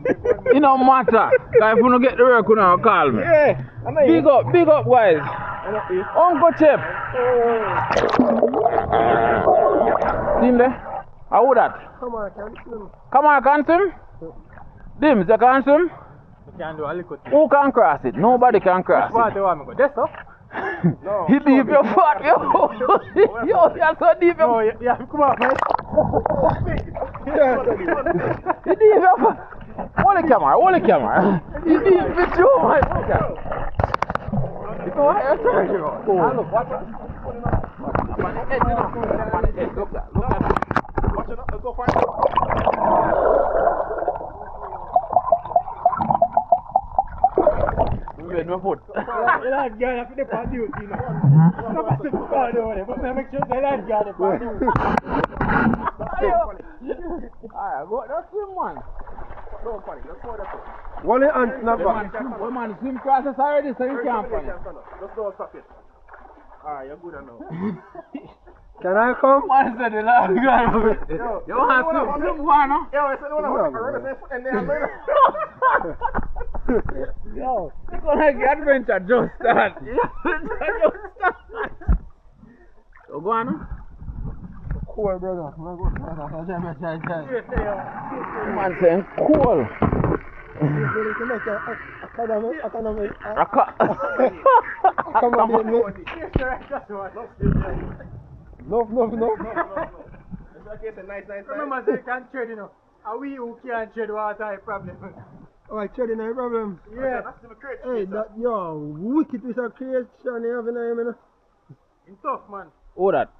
It don't matter. Cause if you don't get the work, you know, call me. Yeah, I know you. Big up, guys. Uncle Chip. See him there? How would that? Come on, can you swim? Come on, can swim? Dims, you can swim? You can do a little thing. Who can cross it? Nobody can cross What it. do you want me to go? This up? No. He deep your foot, yo. Yo, you're so deep No, your yeah, come on, man. He deep your foot. Hold the camera. He deep with you, man. You know what? Look, watch it. I'm on the edge, you know. I'm on the edge. Look at that. Watch it up, let's go find it. Wait, my foot. The lifeguard have to depart duty, you know. Stop at the car over there, but make sure the lifeguard depart duty. Alright, go. That's swim, man. Don't panic, let's go that way. One and snapper. Man, swim process already, so you can't panic. Let's go stop it. Alright, you're good now. Can I come? Man said the lifeguard. You want to swim, man, no? Yeah, I said, I want to run the foot and then Yo, you're gonna get adventure just start. So go on, no? Cool, brother. Man saying cool. No. It's okay, it's a nice. Remember, they can't trade, you know. And we who can't trade water, a problem. Oh, I trading no problem. Yeah. Hey, that yo, wicked piece of creation you have in there, man. It's tough, man. Oh, that.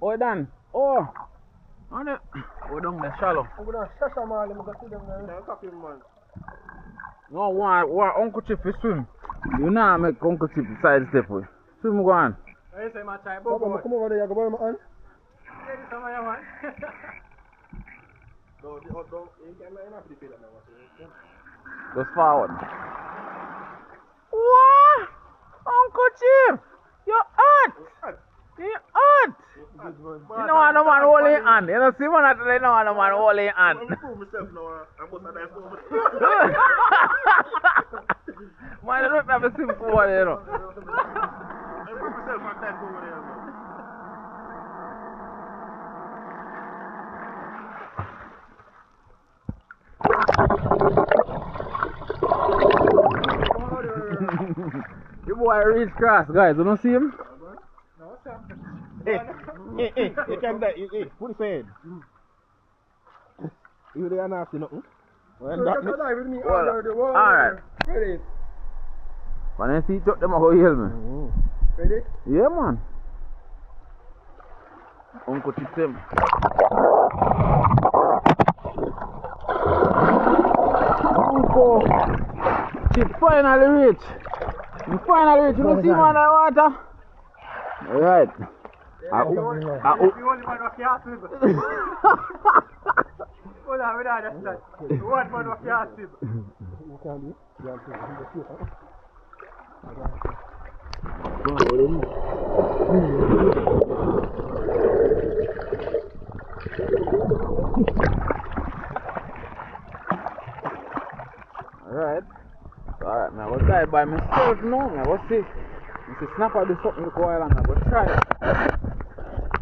Oh, done. Oh. Oh, down the shallow. I'm gonna shush them all, I'm gonna see them there. No, one Uncle Chip to swim. You know I make Uncle Chip side step with. Swim go on. I say my time, Come over there, you go borrow my hand. Yeah, this is my man. Just forward. What? Uncle Chip! You're hot! You're hot! You know what no man hold in hand. You know, see one at the no man hold in hand. Man, I don't have a swim forward, you know. Your boy reach cross, guys. You don't see him? No, sir. Hey, Hey, you can that. Hey, put it head. You there not see nothing? Well, that me. Alright. Ready? When I see truck, them a go heal me. Ready? Yeah, man. Uncle Chip him. Uncle Chip finally reach. You finally reach. You don't see man that water? Alright. You only man who can't swim. Hold on, we don't understand. The one man who can't swim. You can do. Alright, man. We'll try it by myself now, man. What's this? If the snapper do something look while and we'll try it.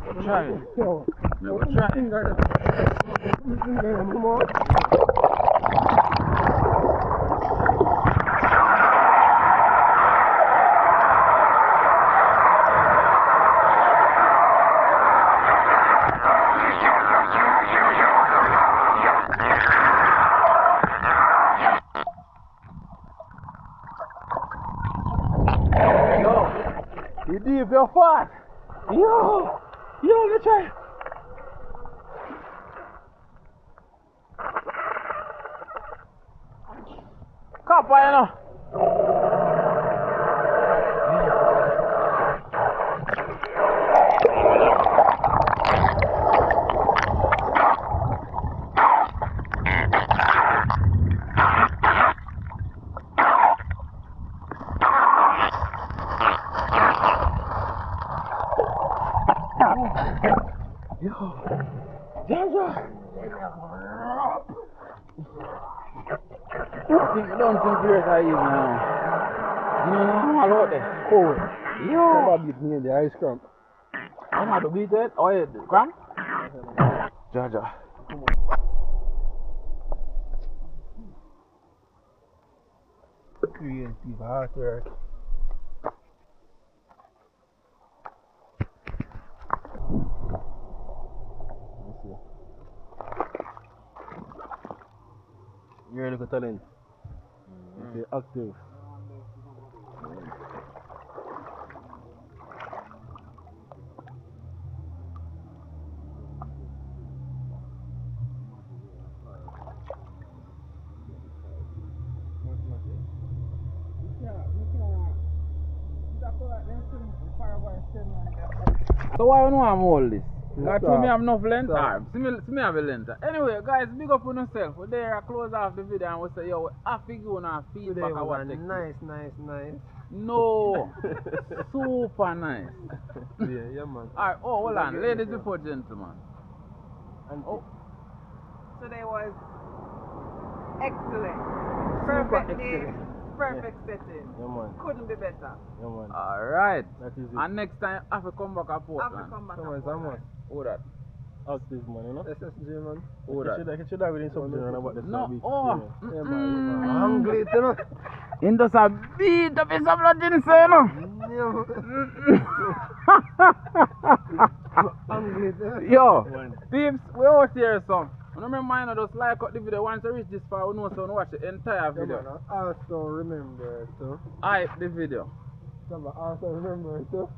We'll try it. We'll try it. You deep, you're fast. Yo, let's try. Copper, you know. I think we don't think beers are even now. You know, I'm all out there. Cold. Yo! Somebody beat me in the ice cream. I'm not to beat it. Oh, yeah, cramp? Jaja. Creative hard work. You're a little talent. You're active. So why you know I'm all this? God told me Stop. I'm enough length. Stop. Alright, see me have a length. Anyway, guys, big up on yourself. We're there, I close off the video and we say, yo, we have to go on feedback. Today of was what a nice. No, super nice. Yeah, man. Alright, oh, hold on, ladies before gentlemen. And Today was excellent. super Perfect day, excellent. perfect setting. Yeah, man. Couldn't be better. Yeah, man. Alright. That is it. And next time, I have to come back to Have to Portland. come back. Someone. Who that? Active, man, you know? SSG, man. Who that? You should have within something about this. No, big oh. experience. Yeah, man. Hungry, you know? In just a beat up his blood in say, no? Hungry, you know? Yo, peeps, we out here, son. Remember, I just like out the video. Once you reach this far, we know so we watch the entire video. Yeah, man. Also remember, too. Hype the video. Also remember, too.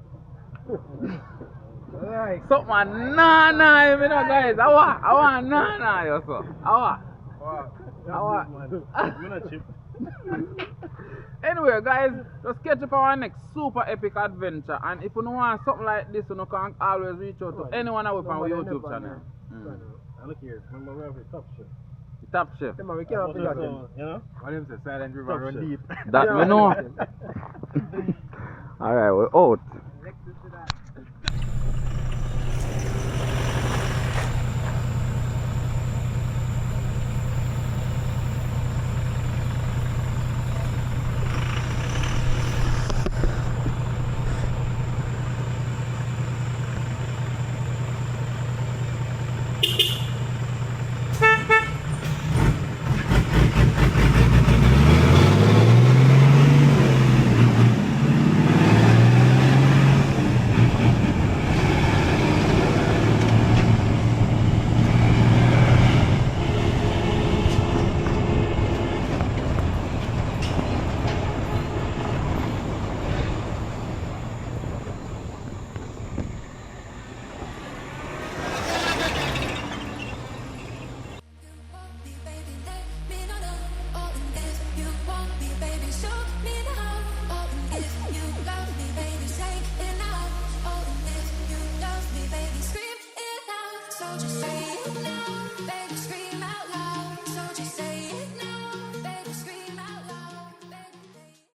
Like. Something nah, you know, guys. I want nah, yo, so. I want. Anyway, guys, just catch up our next super epic adventure. And if you don't want something like this, you can always reach out to anyone on our YouTube channel. Look here, remember we have a top chef. The top chef. We can't forget him. You know? What him say, Silent River run deep. That we know. Alright, we're out.